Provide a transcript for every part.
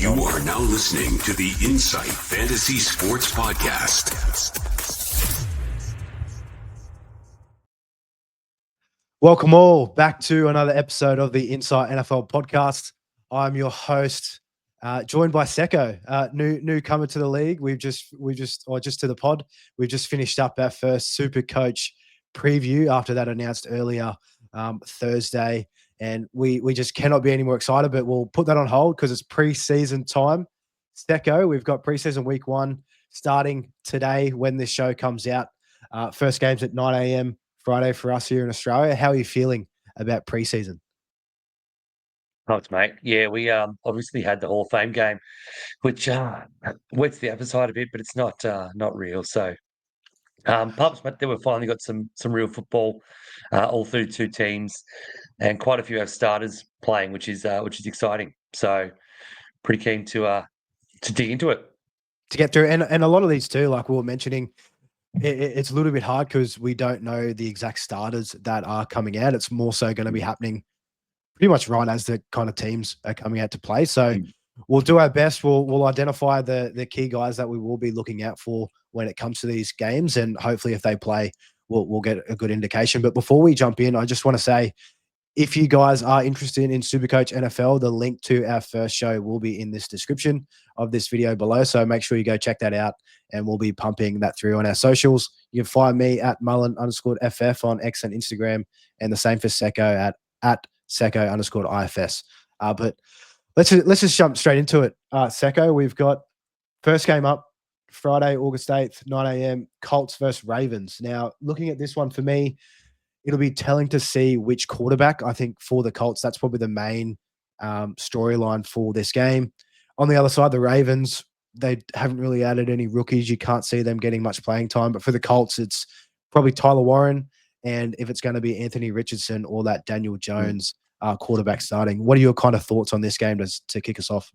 You are now listening to the Insight Fantasy Sports Podcast. Welcome all back to another episode of the Insight NFL Podcast. I'm your host, joined by Secko, newcomer to the league. Just to the pod. We've just finished up our first SUPERCOACH preview after that announced earlier Thursday. And we just cannot be any more excited, but we'll put that on hold because it's preseason time. Secko, we've got preseason week 1 starting today when this show comes out. First game's at 9 a.m. Friday for us here in Australia. How are you feeling about preseason? Thanks, mate. Yeah, we obviously had the Hall of Fame game, which whets the appetite a bit, but it's not real. So pumped, mate. Then we've finally got some real football all through two teams, and quite a few have starters playing, which is exciting. So pretty keen to dig into it. To get through, and a lot of these too, like we were mentioning, it's a little bit hard because we don't know the exact starters that are coming out. It's more so going to be happening pretty much right as the kind of teams are coming out to play. So we'll do our best. We'll identify the key guys that we will be looking out for when it comes to these games, and hopefully if they play, we'll get a good indication. But before we jump in, I just want to say, if you guys are interested in SUPERCOACH NFL, the link to our first show will be in this description of this video below. So make sure you go check that out, and we'll be pumping that through on our socials. You can find me at Mullin_FF on X and Instagram, and the same for Secko at Secko_IFS. But let's just jump straight into it. Secko, we've got first game up Friday, August 8th, 9 a.m. Colts versus Ravens. Now, looking at this one for me, it'll be telling to see which quarterback. I think for the Colts, that's probably the main storyline for this game. On the other side, the Ravens, they haven't really added any rookies. You can't see them getting much playing time. But for the Colts, it's probably Tyler Warren, and if it's going to be Anthony Richardson or that Daniel Jones quarterback starting. What are your kind of thoughts on this game to kick us off?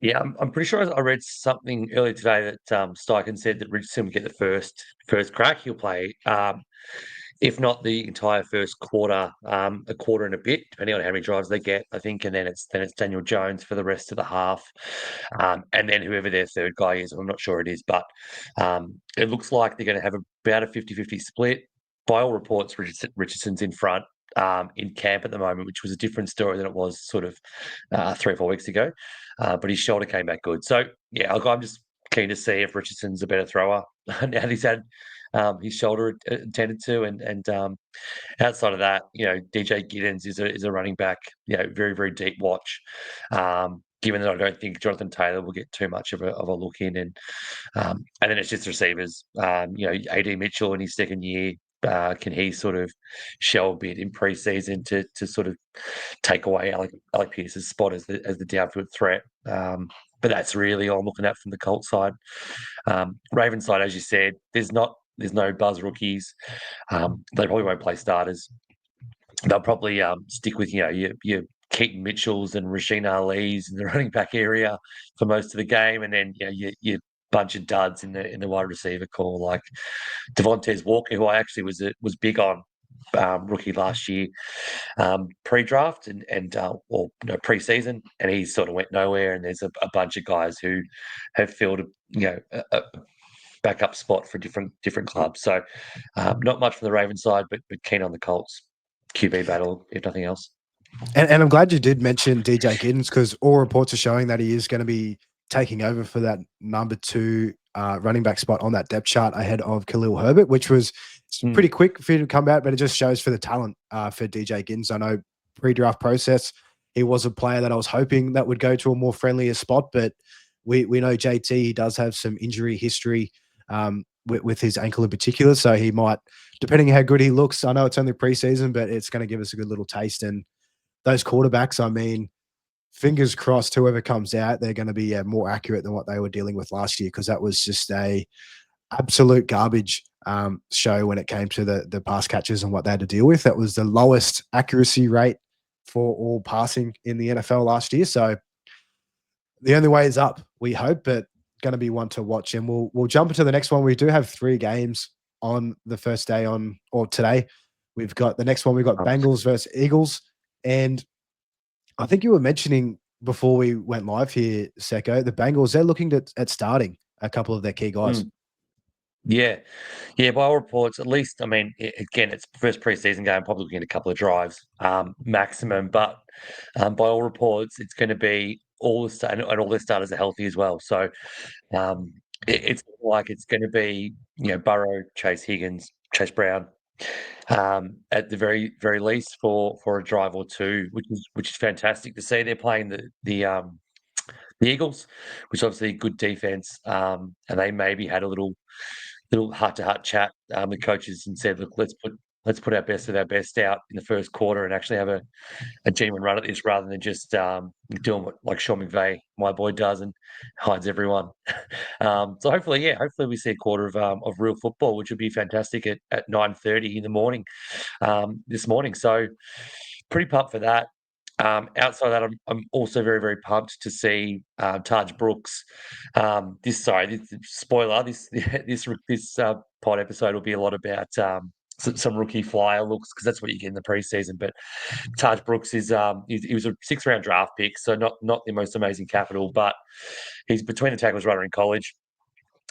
Yeah, I'm pretty sure I read something earlier today that Steichen said that Richardson would get the first crack. He'll play, if not the entire first quarter, a quarter and a bit, depending on how many drives they get, I think. And then it's Daniel Jones for the rest of the half, and then whoever their third guy is. I'm not sure it is, but it looks like they're going to have about a 50-50 split. By all reports, Richardson's in front. In camp at the moment, which was a different story than it was sort of 3 or 4 weeks ago. But his shoulder came back good. So, yeah, I'm just keen to see if Richardson's a better thrower now that he's had his shoulder attended to. And outside of that, DJ Giddens is a running back, very, very deep watch. Given that I don't think Jonathan Taylor will get too much of a look in. And then it's just receivers. AD Mitchell in his second year. Can he sort of show a bit in preseason to sort of take away Alec Pierce's spot as the downfield threat? But that's really all I'm looking at from the Colts side. Ravens side, as you said, there's no buzz rookies. They probably won't play starters. They'll probably stick with your Keaton Mitchells and Rasheen Ali's in the running back area for most of the game, and then your bunch of duds in the wide receiver call, like Devontae Walker, who I actually was big on rookie last year, pre-draft and pre-season, and he sort of went nowhere. And there's a bunch of guys who have filled a backup spot for different clubs. So not much from the Ravens side, but keen on the Colts QB battle, if nothing else. And I'm glad you did mention DJ Giddens, because all reports are showing that he is going to be taking over for that number 2 running back spot on that depth chart ahead of Khalil Herbert, which was pretty quick for him to come out, but it just shows for the talent for DJ Giddens. I know pre-draft process, he was a player that I was hoping that would go to a more friendlier spot, but we know JT, he does have some injury history with his ankle in particular, so he might, depending on how good he looks, I know it's only preseason, but it's going to give us a good little taste. And those quarterbacks, I mean, fingers crossed, whoever comes out, they're going to be more accurate than what they were dealing with last year, because that was just a absolute garbage show when it came to the pass catches and what they had to deal with. That was the lowest accuracy rate for all passing in the NFL last year. So the only way is up, we hope, but going to be one to watch. And we'll jump into the next one. We do have 3 games on the first day or today. We've got the next one. We've got Bengals versus Eagles. And I think you were mentioning before we went live here, Secko, the Bengals, they're looking at starting a couple of their key guys. Yeah. Yeah, by all reports, at least, I mean, again, it's first preseason game, probably looking at a couple of drives maximum, but by all reports, it's going to be and all their starters are healthy as well. So it's like it's going to be, Burrow, Chase Higgins, Chase Brown, at the very very least for a drive or two, which is fantastic to see. They're playing the Eagles, which is obviously a good defense, and they maybe had a little heart-to-heart chat with coaches and said, "Look, let's put our best of our best out in the first quarter and actually have a genuine run at this rather than just doing what like Sean McVay, my boy, does and hides everyone." So hopefully we see a quarter of real football, which would be fantastic at 9:30 in the morning this morning. So pretty pumped for that. Outside of that, I'm also very, very pumped to see Taj Brooks. This spoiler. This pod episode will be a lot about some rookie flyer looks because that's what you get in the preseason. But Taj Brooks is he was a 6th-round draft pick, so not the most amazing capital, but he's between the tackles runner in college.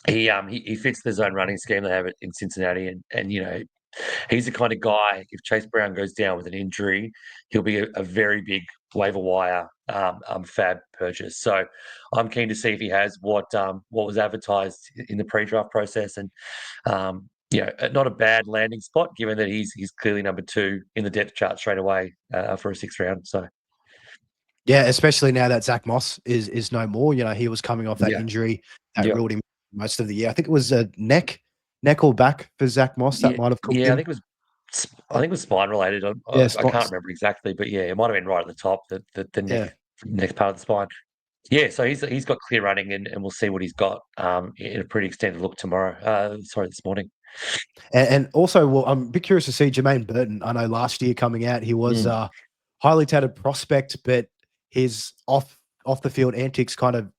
He fits the zone running scheme they have in Cincinnati, and he's the kind of guy, if Chase Brown goes down with an injury, he'll be a very big waiver wire fab purchase. So I'm keen to see if he has what was advertised in the pre-draft process, and not a bad landing spot given that he's clearly number 2 in the depth chart straight away for a 6th round. So Yeah, especially now that Zach Moss is no more. He was coming off that injury that ruled him most of the year. I think it was a neck or back for Zach Moss that might have cooked him. I think it was spine related. I can't remember exactly, but it might have been right at the top, the next part of the spine. Yeah, so he's got clear running, and we'll see what he's got in a pretty extended look tomorrow. This morning. And also, well, I'm a bit curious to see Jermaine Burton. I know last year coming out, he was a highly touted prospect, but his off the field antics kind of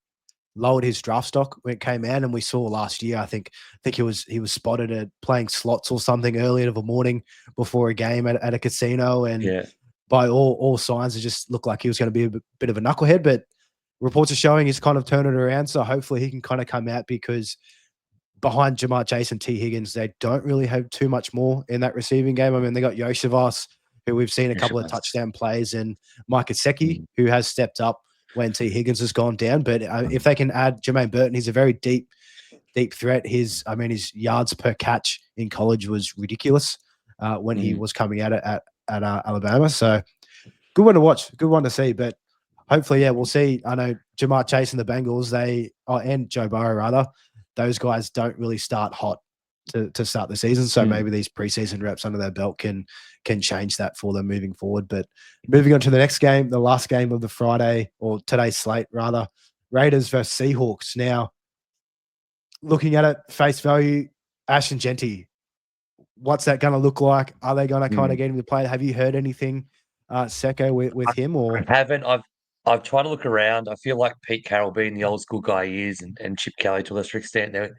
lowered his draft stock when it came out. And we saw last year, I think he was spotted at playing slots or something early in the morning before a game at a casino. And by all signs, it just looked like he was going to be a bit of a knucklehead. But reports are showing he's kind of turned it around. So hopefully he can kind of come out, because behind Jamar Chase and T. Higgins, they don't really have too much more in that receiving game. I mean, they got Yoshivas, who we've seen a couple of touchdown plays, and Mike Gesicki, who has stepped up when T. Higgins has gone down. But if they can add Jermaine Burton, he's a very deep threat. His yards per catch in college was ridiculous when he was coming out at Alabama. So good one to watch, good one to see. But hopefully, we'll see. I know Jamar Chase and the Bengals, and Joe Burrow rather, those guys don't really start hot to start the season. So maybe these preseason reps under their belt can change that for them moving forward. But moving on to the next game, the last game of the Friday, or today's slate rather, Raiders versus Seahawks. Now, looking at it face value, Ashton Genty, what's that going to look like? Are they going to kind of get him to play? Have you heard anything, Secko, with him? Or I haven't. I've tried to look around. I feel like Pete Carroll, being the old school guy he is, and Chip Kelly to a lesser extent, they're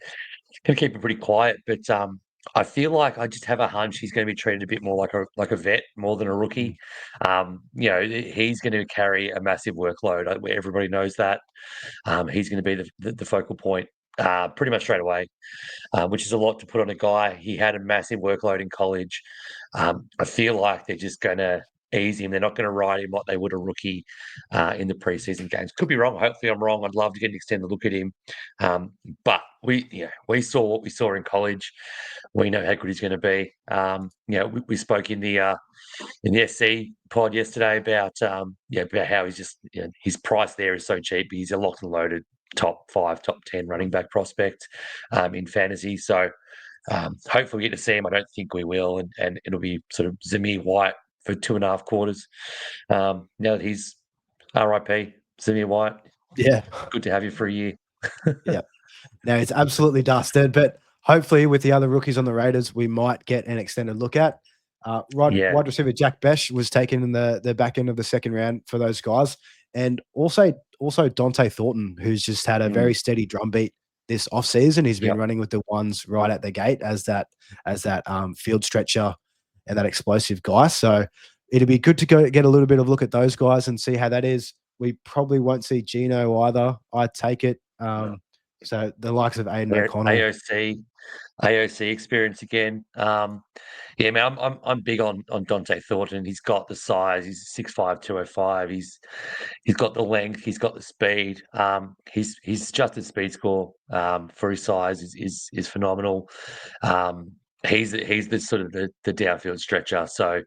going to keep it pretty quiet. But I feel like I just have a hunch he's going to be treated a bit more like a vet more than a rookie. He's going to carry a massive workload. Everybody knows that. He's going to be the focal point pretty much straight away, which is a lot to put on a guy. He had a massive workload in college. I feel like they're just going to ease him. They're not going to ride him like they would a rookie in the preseason games. Could be wrong. Hopefully, I'm wrong. I'd love to get an extended look at him. But we saw what we saw in college. We know how good he's going to be. We spoke in the SC pod yesterday about how he's just his price there is so cheap. He's a locked and loaded top 5, top 10 running back prospect in fantasy. So hopefully we get to see him. I don't think we will, and it'll be sort of Zamir White for 2.5 quarters. Now that he's RIP, Zamir White. Yeah. Good to have you for a year. Yeah. No, it's absolutely dusted. But hopefully with the other rookies on the Raiders, we might get an extended look at. Wide receiver Jack Besh was taken in the back end of the second round for those guys. And also Dante Thornton, who's just had a very steady drumbeat this offseason. He's been running with the ones right at the gate as that field stretcher and that explosive guy. So it'd be good to go get a little bit of look at those guys and see how that is. we probably won't see Gino either. I'd take it. So the likes of Aiden O'Connell. AOC experience again. Yeah, man, I'm big on Dante Thornton. He's got the size. He's 6'5", 205. He's got the length. He's got the speed. His adjusted speed score for his size is phenomenal. He's the sort of the downfield stretcher. So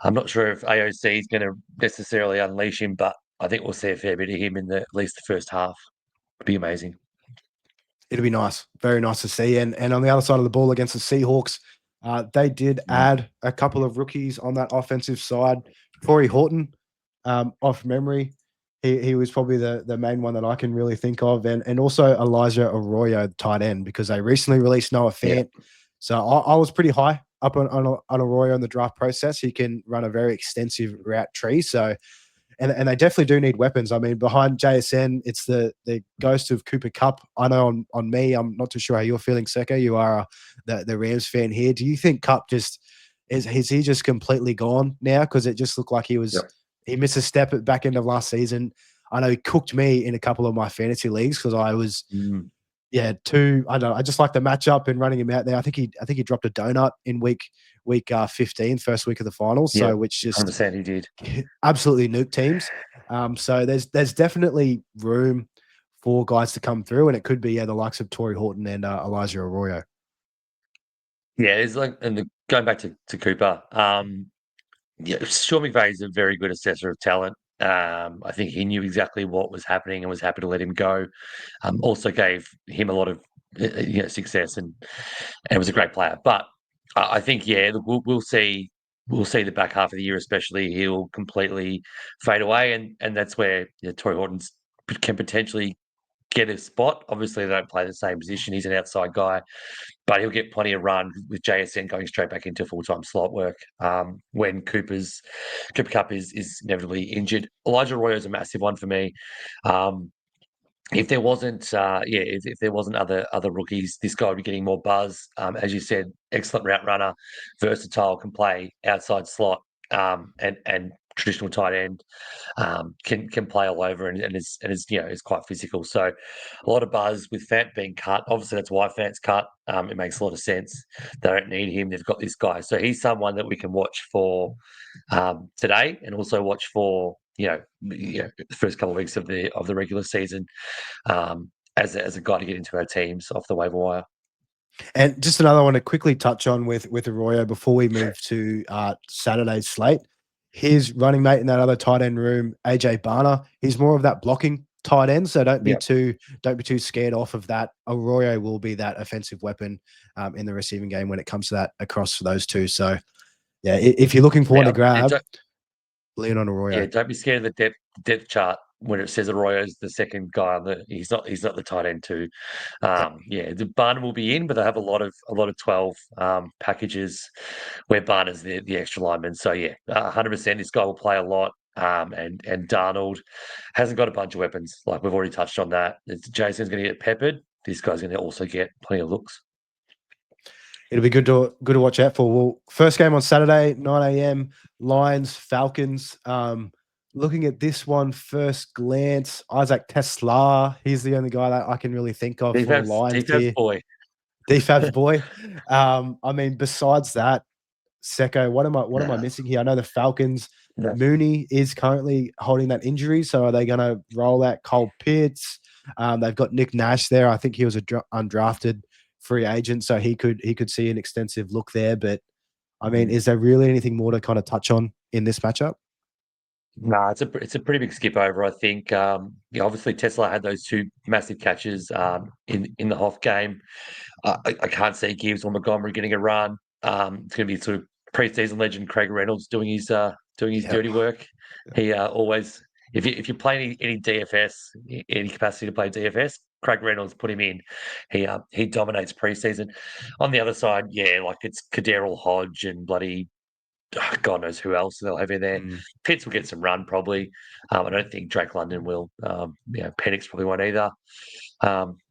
I'm not sure if AOC is going to necessarily unleash him, but I think we'll see a fair bit of him in at least the first half. It'd be amazing. It'll be nice, very nice to see. And on the other side of the ball against the Seahawks, they did add a couple of rookies on that offensive side. Corey Horton, off memory, he was probably the main one that I can really think of, and also Elijah Arroyo, tight end, because they recently released Noah Fant. Yeah. So I was pretty high up on Arroyo in the draft process. He can run a very extensive route tree. So. And they definitely do need weapons. I mean, behind JSN, it's the ghost of Cooper Kupp. I know on me, I'm not too sure how you're feeling, Secko. You are the Rams fan here. Do you think Kupp is he just completely gone now? Because it just looked like he missed a step at back end of last season. I know he cooked me in a couple of my fantasy leagues because I was I don't know. I just like the matchup and running him out there. I think he dropped a donut in week 15, first week of the finals. So which just 100% he did absolutely nuke teams. So there's definitely room for guys to come through, and it could be the likes of Torrey Horton and Elijah Arroyo. Yeah, it's like, and going back to Cooper, Sean McVay is a very good assessor of talent. I think he knew exactly what was happening and was happy to let him go. Also gave him a lot of success and was a great player. But I think we'll see the back half of the year, especially he'll completely fade away, and that's where Torrey Horton can potentially get a spot. Obviously, they don't play the same position. He's an outside guy, but he'll get plenty of run with JSN going straight back into full-time slot work when Cooper Kupp is inevitably injured. Elijah Arroyo is a massive one for me. If there wasn't, if there wasn't other rookies, this guy would be getting more buzz. As you said, excellent route runner, versatile, can play outside slot and traditional tight end, can play all over and is quite physical. So a lot of buzz with Fant being cut. Obviously, that's why Fant's cut. It makes a lot of sense. They don't need him. They've got this guy. So he's someone that we can watch for today, and also watch for the first couple of weeks of the regular season as a guy to get into our teams off the waiver wire. And just another one to quickly touch on with Arroyo before we move to Saturday's slate. His running mate in that other tight end room, AJ Barner, he's more of that blocking tight end. So don't be too scared off of that. Arroyo will be that offensive weapon in the receiving game when it comes to that across those two. So yeah, if you're looking for one to grab, lean on Arroyo. Yeah, don't be scared of the depth chart when it says Arroyo's the second guy. He's not the tight end too. The Barner will be in, but they have a lot of 12 packages where Barner's the extra lineman. So 100%, this guy will play a lot. And Darnold hasn't got a bunch of weapons. Like we've already touched on that. Jason's going to get peppered. This guy's going to also get plenty of looks. It'll be good to watch out for. Well, first game on Saturday, 9 a.m. Lions, Falcons. Looking at this one, first glance, Isaac Tesla. He's the only guy that I can really think of for the Lions here. DFAB's boy. I mean, besides that, Secko, what am I missing here? I know the Falcons. Mooney is currently holding that injury, so are they going to roll out Cole Pitts? They've got Nick Nash there. I think he was a undrafted free agent, so he could see an extensive look there. But I mean, is there really anything more to kind of touch on in this matchup? No, it's a pretty big skip over. I think obviously Tesla had those two massive catches in the Hoff game. I can't see Gibbs or Montgomery getting a run. It's going to be sort of preseason legend Craig Reynolds doing his dirty work. He always, if you play any DFS, any capacity to play DFS, Craig Reynolds, put him in. He dominates preseason. On the other side, like it's Kaderil Hodge and bloody God knows who else they'll have in there. Pitts will get some run probably. I don't think Drake London will. Penix probably won't either.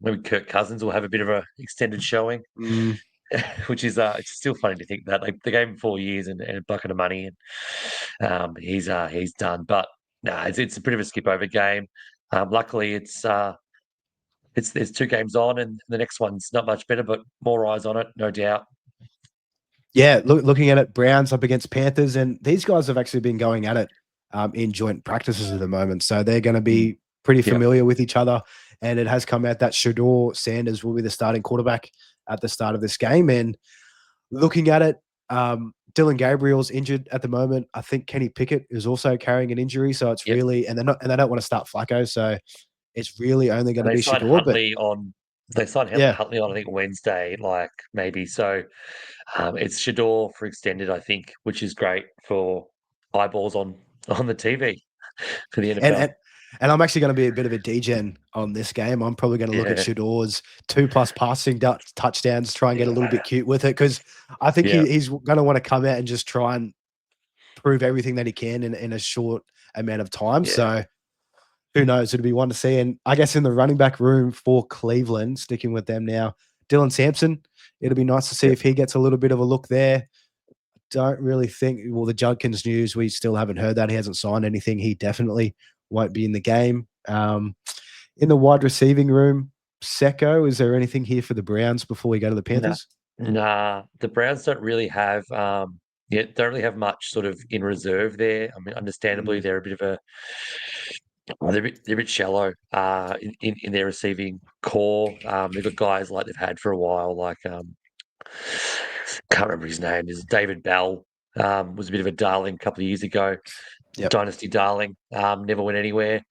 Maybe Kirk Cousins will have a bit of a extended showing, which is it's still funny to think that they gave him 4 years and a bucket of money, and he's done. But it's a bit of a skip over game. Luckily, there's 2 games on, and the next one's not much better, but more eyes on it, no doubt. Yeah, looking at it, Browns up against Panthers, and these guys have actually been going at it in joint practices at the moment, so they're going to be pretty Yep. familiar with each other. And it has come out that Shador Sanders will be the starting quarterback at the start of this game. And looking at it, Dylan Gabriel's injured at the moment. I think Kenny Pickett is also carrying an injury, so it's Yep. really and they don't want to start Flacco, so it's really only going And to they be signed Shador. But Huntley on. They signed yeah, Huntley on, I think, Wednesday, like maybe. So it's Shador for extended, I think, which is great for eyeballs on the TV for the and NFL. and and I'm actually going to be a bit of a degen on this game. I'm probably going to look at Yeah, Shador's 2+ passing touchdowns, try and get a little bit cute with it, because I think yeah, he's going to want to come out and just try and prove everything that he can in a short amount of time. yeah. So who knows? It'll be one to see. And I guess in the running back room for Cleveland, sticking with them now, Dylan Sampson. It'll be nice to see Yep. if he gets a little bit of a look there. Don't really think. Well, the Judkins news, we still haven't heard that. He hasn't signed anything. He definitely won't be in the game. In the wide receiving room, Secko, is there anything here for the Browns before we go to the Nah, Panthers? nah. The Browns don't really have don't really have much sort of in reserve there. I mean, understandably, Mm, they're a bit of a they're a bit shallow in their receiving core. They've got guys like they've had for a while, like can't remember his name. Is David Bell was a bit of a darling a couple of years ago, yep. dynasty darling. Never went anywhere.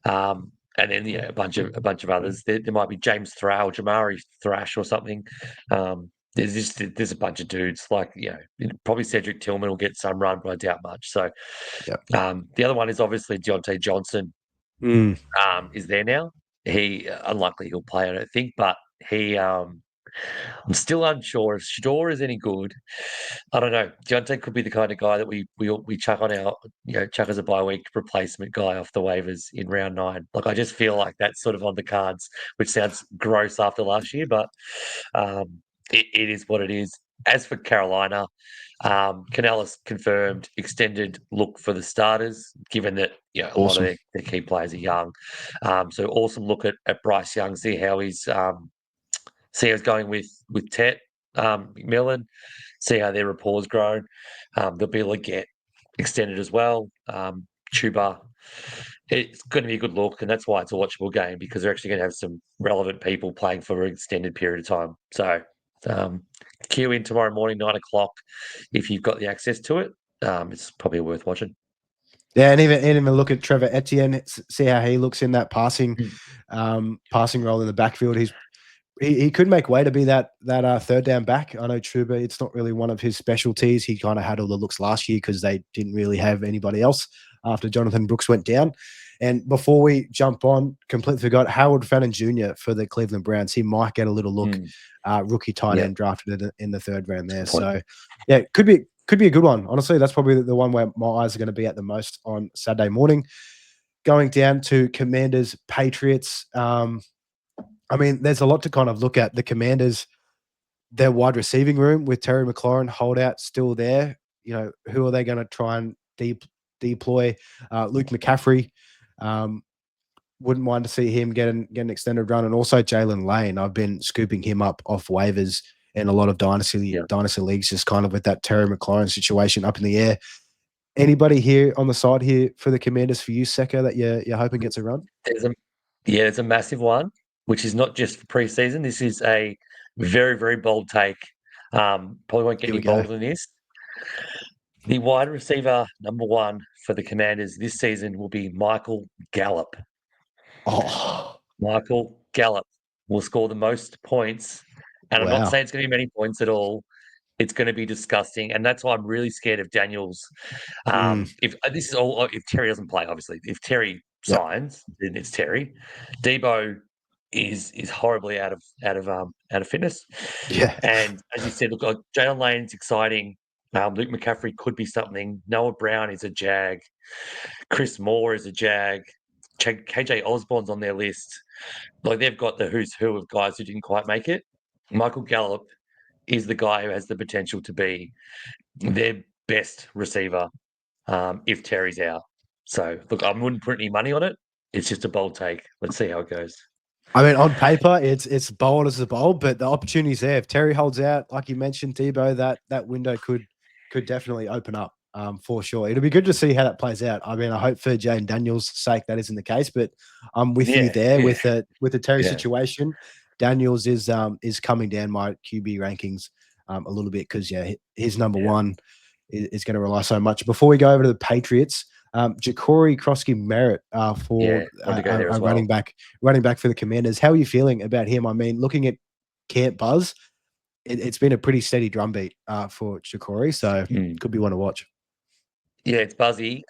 And then a bunch of others. There might be James Thrall, Jamari Thrash, or something. There's a bunch of dudes like probably Cedric Tillman will get some run, but I doubt much. So Yep. the other one is obviously Deontay Johnson. Mm, Is there now. He unlikely he'll play, I don't think, but he. I'm still unsure if Shador is any good. I don't know. Deontay could be the kind of guy that we chuck on our chuck as a bye week replacement guy off the waivers in round 9. Like I just feel like that's sort of on the cards, which sounds gross after last year, but it is what it is. As for Carolina, Canales confirmed extended look for the starters, given that a lot of awesome. their key players are young. So awesome look at Bryce Young, see how he's going with Tet, Mullin, see how their rapport's grown. They'll be able to get extended as well. Tuba, it's going to be a good look, and that's why it's a watchable game, because they're actually going to have some relevant people playing for an extended period of time. So queue in tomorrow morning, 9 o'clock, if you've got the access to it. It's probably worth watching. Yeah, and even look at Trevor Etienne, see how he looks in that passing role in the backfield. He could make way to be that third down back. I know Truba, it's not really one of his specialties. He kind of had all the looks last year because they didn't really have anybody else after Jonathan Brooks went down. And before we jump on, completely forgot Howard Fannin Jr. for the Cleveland Browns. He might get a little look. Rookie tight end drafted in the 3rd round there. So yeah, could be a good one. Honestly, that's probably the one where my eyes are going to be at the most on Saturday morning. Going down to Commanders Patriots. I mean, there's a lot to kind of look at. The Commanders, their wide receiving room with Terry McLaurin holdout still there. Who are they going to try and deploy? Luke McCaffrey. Wouldn't mind to see him get an extended run, and also Jalen Lane. I've been scooping him up off waivers in a lot of dynasty leagues, just kind of with that Terry McLaurin situation up in the air. Anybody here on the side here for the Commanders for you, Secko, that you're hoping gets a run? It's a massive one, which is not just for preseason. This is a very, very bold take. Probably won't get Here we any go. bolder than this. The wide receiver number 1 for the Commanders this season will be Michael Gallup. Oh, Michael Gallup will score the most points. And I'm not wow. saying it's going to be many points at all. It's going to be disgusting. And that's why I'm really scared of Daniels. If this is all, if Terry doesn't play, obviously, if Terry Yep. signs, then it's Terry. Debo is horribly out of fitness. Yeah. And as you said, look, Jalen Lane's exciting. Luke McCaffrey could be something. Noah Brown is a jag. Chris Moore is a jag. KJ Osborne's on their list. Like they've got the who's who of guys who didn't quite make it. Michael Gallup is the guy who has the potential to be their best receiver if Terry's out. So look, I wouldn't put any money on it. It's just a bold take. Let's see how it goes. I mean, on paper, it's bold as a bold, but the opportunity's there. If Terry holds out, like you mentioned, Debo, that window could definitely open up for sure. It'll be good to see how that plays out. I mean, I hope for Jane Daniels' sake that isn't the case, but I'm with you there with the Terry situation. Daniels is coming down my QB rankings a little bit because his number one is going to rely so much. Before we go over to the Patriots, Ja'Cory Krosky-Merritt for a running back for the Commanders. How are you feeling about him? I mean, looking at Camp Buzz, it's been a pretty steady drumbeat for Ja'Cory, so could be one to watch. Yeah, it's buzzy.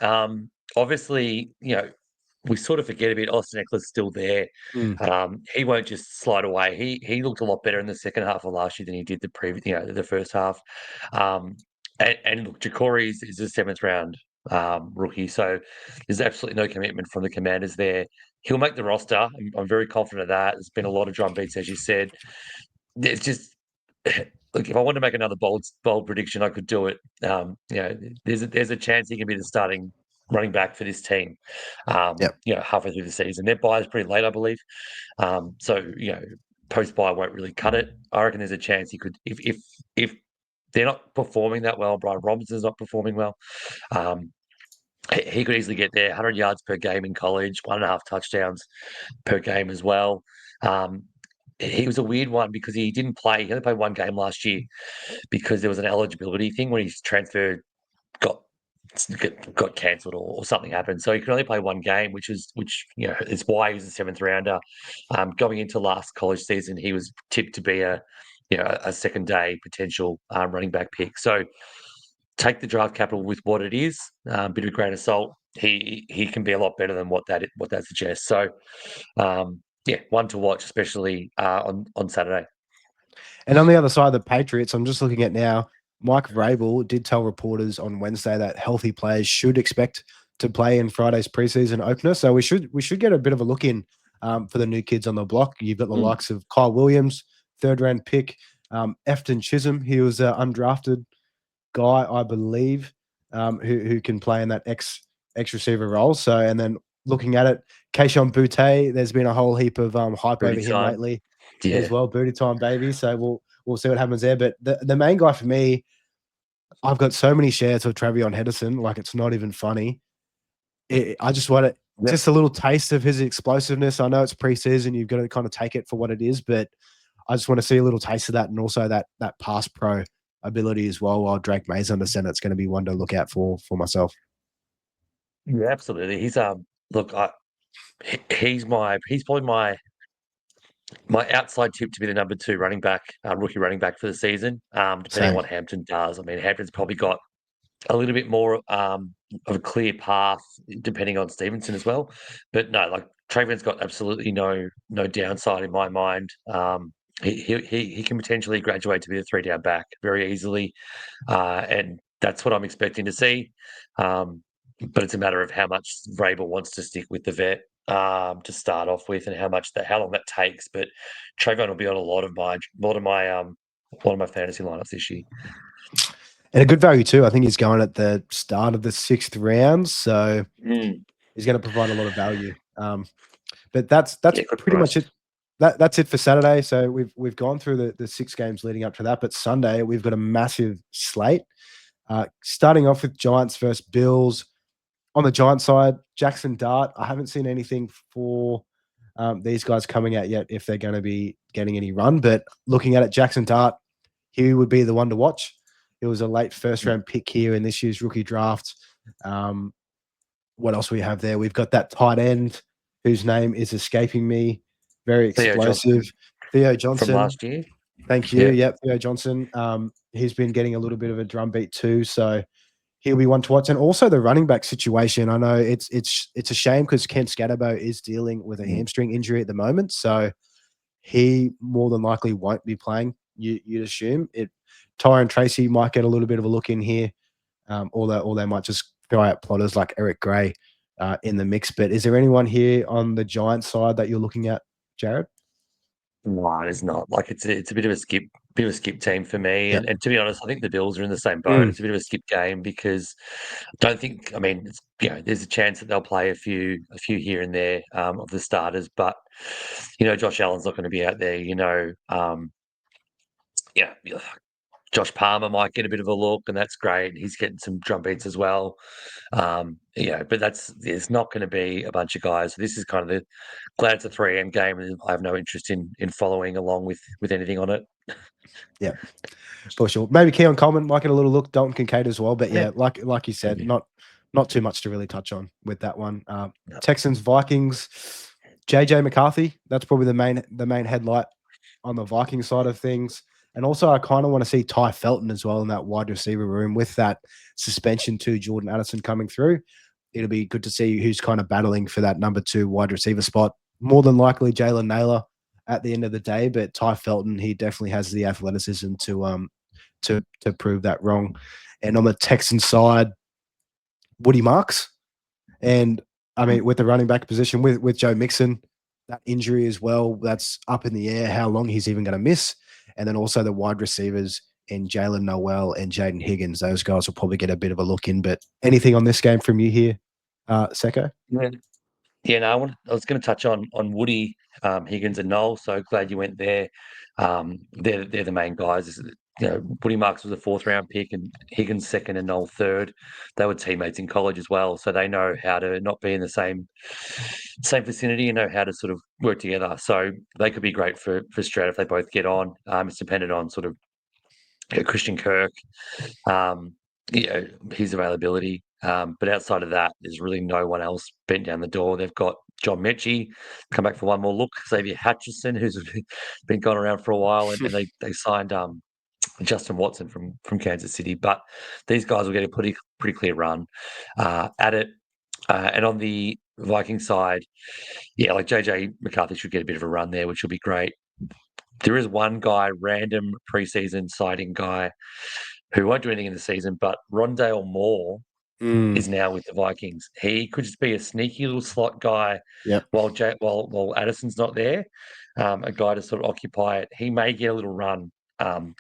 Obviously, we sort of forget a bit. Austin Eckler's still there. He won't just slide away. He looked a lot better in the second half of last year than he did the first half. And look, Ja'Cory is a 7th round rookie, so there's absolutely no commitment from the Commanders there. He'll make the roster. I'm very confident of that. There's been a lot of drum beats, as you said. It's just look, if I want to make another bold prediction, I could do it. There's a chance he can be the starting running back for this team. Halfway through the season, their bye is pretty late, I believe. So post bye won't really cut it. I reckon there's a chance he could, if they're not performing that well, Brian Robinson's not performing well. He could easily get there. 100 yards per game in college, 1.5 touchdowns per game as well. He was a weird one because he didn't play. He only played one game last year because there was an eligibility thing when his transfer got cancelled or something happened. So he could only play one game, which is why he was a 7th rounder. Going into last college season, he was tipped to be a second day potential running back pick. So take the draft capital with what it is, a bit of a grain of salt. He can be a lot better than what that suggests. So one to watch, especially on Saturday. And on the other side of the Patriots, I'm just looking at now, Mike Vrabel did tell reporters on Wednesday that healthy players should expect to play in Friday's preseason opener. So we should get a bit of a look in for the new kids on the block. You've got the likes of Kyle Williams, 3rd round pick, Efton Chisholm. He was an undrafted guy, I believe, who can play in that X receiver role. So, and then looking at it, Keishon Boutte, there's been a whole heap of hype Booty over him time. lately as well. Booty time, baby. So we'll see what happens there. But the main guy for me, I've got so many shares of Travion Henderson, like it's not even funny. I just want just a little taste of his explosiveness. I know it's preseason, you've got to kind of take it for what it is, but I just want to see a little taste of that, and also that pass pro ability as well. While Drake May's under center, it's going to be one to look out for myself. Yeah, absolutely. He's he's probably my outside tip to be the number 2 running back, rookie running back for the season, depending on what Hampton does. I mean, Hampton's probably got a little bit more of a clear path, depending on Stevenson as well. But no, like Trayvon's got absolutely no downside in my mind. He can potentially graduate to be a 3-down back very easily, and that's what I'm expecting to see. But it's a matter of how much Vrabel wants to stick with the vet to start off with, and how long that takes. But Trayvon will be on a lot of my fantasy lineups this year. And a good value too. I think he's going at the start of the 6th round, so he's going to provide a lot of value. But that's pretty much it. That's it for Saturday. So we've gone through the 6 games leading up to that. But Sunday we've got a massive slate. Starting off with Giants versus Bills. On the Giants side, Jackson Dart. I haven't seen anything for these guys coming out yet if they're going to be getting any run. But looking at it, Jackson Dart, he would be the one to watch. It was a late 1st round pick here in this year's rookie draft. What else we have there? We've got that tight end whose name is escaping me. Very explosive. Theo Johnson. From last year. Thank you. Yep, Theo Johnson. He's been getting a little bit of a drumbeat too, so he'll be one to watch. And also the running back situation. I know it's a shame because Kent Scatterbo is dealing with a hamstring injury at the moment, so he more than likely won't be playing. You'd assume it. Tyron Tracy might get a little bit of a look in here, or they might just throw out plotters like Eric Gray in the mix. But is there anyone here on the Giants side that you're looking at, Jared? No, it's not. Like it's a bit of a skip team for me. Yep. And to be honest, I think the Bills are in the same boat. Mm. It's a bit of a skip game because I don't think. I mean, there's a chance that they'll play a few here and there of the starters, but Josh Allen's not going to be out there. Yeah, Josh Palmer might get a bit of a look, and that's great. He's getting some drum beats as well. But there's not going to be a bunch of guys. This is kind of glad it's a 3 game, and I have no interest in following along with anything on it. Yeah, for sure. Maybe Keon Coleman might get a little look. Dalton Kincaid as well. But yeah, like you said, Yeah. not too much to really touch on with that one. No. Texans Vikings. JJ McCarthy. That's probably the main headlight on the Viking side of things. And also, I kind of want to see Ty Felton as well in that wide receiver room with that suspension to Jordan Addison coming through. It'll be good to see who's kind of battling for that number 2 wide receiver spot. More than likely, Jalen Naylor at the end of the day, but Ty Felton, he definitely has the athleticism to prove that wrong. And on the Texan side, Woody Marks, and I mean with the running back position with Joe Mixon, that injury as well, that's up in the air how long he's even going to miss. And then also the wide receivers in Jalen Noel and Jaden Higgins, those guys will probably get a bit of a look in. But anything on this game from you here, Secko? Yeah, no, I was going to touch on Woody, Higgins, and Noel. So glad you went there. They're the main guys. Woody Marks was a 4th-round pick, and Higgins 2nd, and Noel 3rd. They were teammates in college as well, so they know how to not be in the same vicinity and know how to sort of work together. So they could be great for Stroud if they both get on. It's dependent on sort of Christian Kirk, his availability. But outside of that, there's really no one else bent down the door. They've got John Mechie come back for one more look. Xavier Hutchinson, who's been gone around for a while, and they signed Justin Watson from Kansas City. But these guys will get a pretty clear run at it. And on the Viking side, yeah, like JJ McCarthy should get a bit of a run there, which will be great. There is one guy, random preseason sighting guy, who won't do anything in the season, but Rondale Moore is now with the Vikings. He could just be a sneaky little slot guy Yep. while Addison's not there, a guy to sort of occupy it. He may get a little run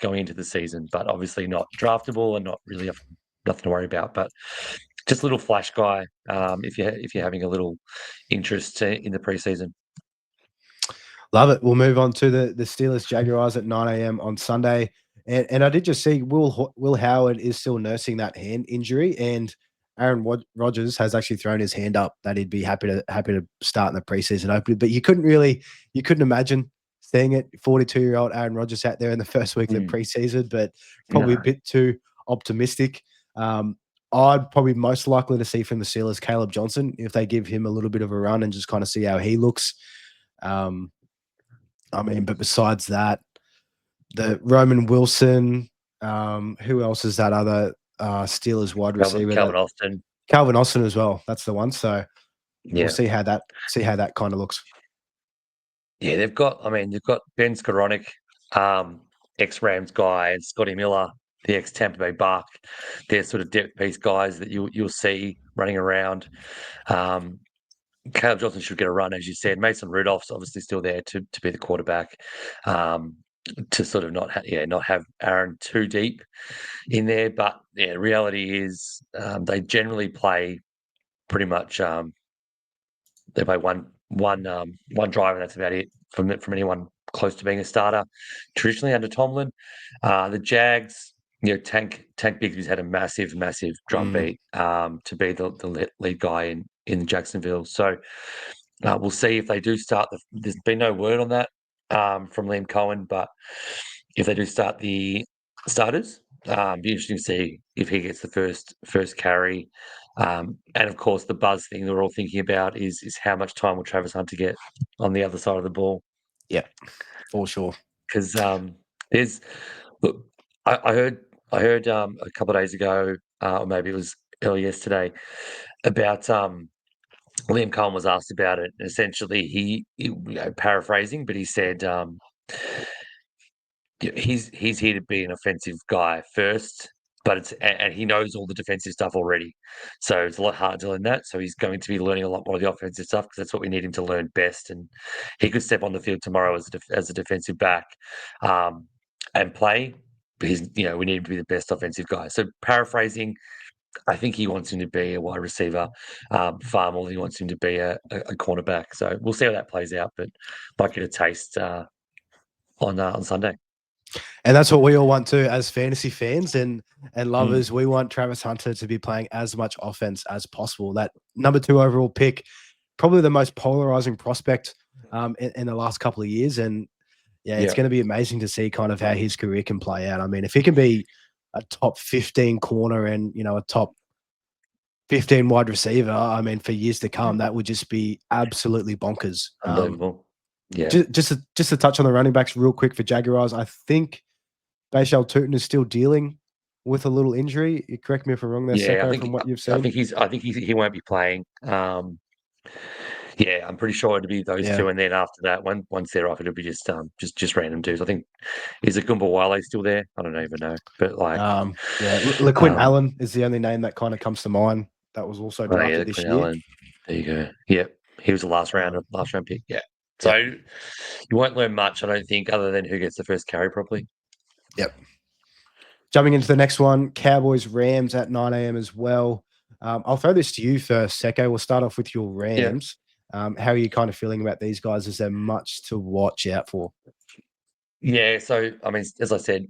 going into the season, but obviously not draftable and not really nothing to worry about. But just a little flash guy if you're having a little interest in the preseason. Love it. We'll move on to the Steelers Jaguars at 9 a.m. on Sunday. And I did just see Will Howard is still nursing that hand injury, and Aaron Rodgers has actually thrown his hand up that he'd be happy to start in the preseason opening. But you couldn't imagine seeing it. 42-year-old Aaron Rodgers out there in the first week of the preseason, but probably a bit too optimistic. I'd probably most likely to see from the Steelers Caleb Johnson if they give him a little bit of a run and just kind of see how he looks. I mean, but besides that, the Roman Wilson, who else is that other Steelers wide receiver? Calvin Austin. Calvin Austin as well. That's the one. So Yeah. we'll see how that kind of looks. Yeah, they've got Ben Skoranek, ex-Rams guy, and Scotty Miller, the ex-Tampa Bay Buck. They're sort of depth piece guys that you'll see running around. Caleb Johnson should get a run, as you said. Mason Rudolph's obviously still there to be the quarterback, to sort of not have Aaron too deep in there. But yeah, reality is they generally play pretty much. They play one drive, and that's about it from anyone close to being a starter. Traditionally under Tomlin, the Jags, Tank Bigsby's had a massive drumbeat to be the lead guy in Jacksonville. So we'll see if they do start. There's been no word on that from Liam Cohen, but if they do start the starters, be interesting to see if he gets the first carry. And of course, the buzz thing that we're all thinking about is how much time will Travis Hunter get on the other side of the ball? Yeah, for sure. Because look, I heard a couple of days ago, or maybe it was early yesterday, about Liam Cohen was asked about it. And essentially, he paraphrasing, but he said he's here to be an offensive guy first. but and he knows all the defensive stuff already, so it's a lot harder to learn that. So he's going to be learning a lot more of the offensive stuff because that's what we need him to learn best. And he could step on the field tomorrow as a defensive back, and play. But we need him to be the best offensive guy. So paraphrasing, I think he wants him to be a wide receiver far more than he wants him to be a cornerback. So we'll see how that plays out, but might get a taste on Sunday. And that's what we all want too, as fantasy fans and Mm. lovers. We want Travis Hunter to be playing as much offense as possible. That number 2 overall pick, probably the most polarizing prospect in the last couple of years. And it's going to be amazing to see kind of how his career can play out. I mean, if he can be a top 15 corner and, a top 15 wide receiver, I mean, for years to come, that would just be absolutely bonkers. Unbelievable. Just to touch on the running backs real quick for Jaguars, I think Bashal Tootin is still dealing with a little injury. You correct me if I'm wrong there, Secko, from what you've said. I think he won't be playing. I'm pretty sure it'll be those two, and then after that, once they're off, it'll be just random dudes. I think is Agumba Wale still there? I don't even know, but LaQuint Allen is the only name that kind of comes to mind. That was also drafted this year. Allen. There you go. Yep, he was a last round pick. Yeah, so you won't learn much, I don't think, other than who gets the first carry probably. Yep. Jumping into the next one, Cowboys Rams at 9 a.m. as well. I'll throw this to you first, Secko. We'll start off with your Rams. How are you kind of feeling about these guys? Is there much to watch out for? Yeah, so I mean, as I said,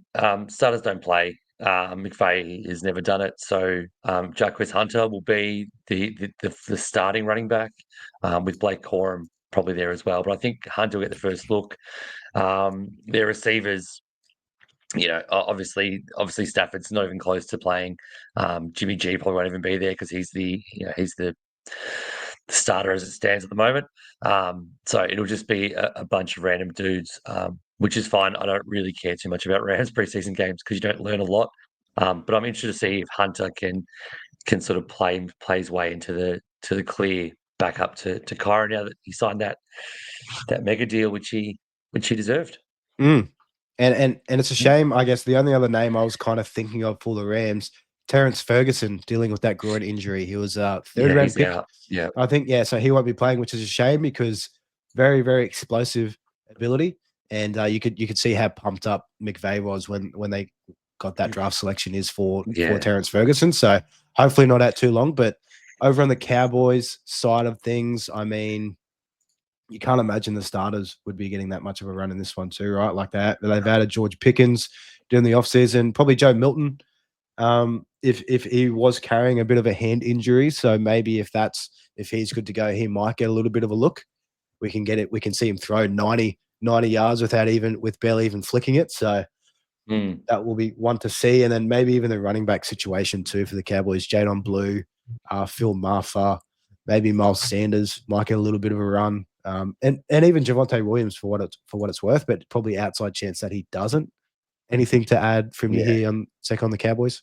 starters don't play. McVay has never done it, so Jacquez Hunter will be the starting running back with Blake Corum probably there as well. But I think Hunter will get the first look. Their receivers, obviously Stafford's not even close to playing. Jimmy G probably won't even be there because he's the starter as it stands at the moment. So it'll just be a bunch of random dudes, which is fine. I don't really care too much about Rams preseason games because you don't learn a lot. But I'm interested to see if Hunter can sort of play his way into the clear back up to Kyra now that he signed that mega deal, which he deserved. And it's a shame. I guess the only other name I was kind of thinking of for the Rams, Terrence Ferguson, dealing with that groin injury. He was third round pick. Yeah, I think so he won't be playing, which is a shame because very, very explosive ability, and you could see how pumped up McVay was when they got that draft selection is for Terrence Ferguson. So hopefully not out too long. But over on the Cowboys side of things, I mean, you can't imagine the starters would be getting that much of a run in this one too, right? Like that. They've added George Pickens during the offseason, probably Joe Milton, if he was carrying a bit of a hand injury. So maybe if he's good to go, he might get a little bit of a look. We can see him throw 90 yards with barely even flicking it. So that will be one to see. And then maybe even the running back situation too for the Cowboys, Jadon Blue, Phil Marfa, maybe Miles Sanders might get a little bit of a run. And even Javonte Williams for what it's worth, but probably outside chance that he doesn't. Anything to add from you here on the Cowboys?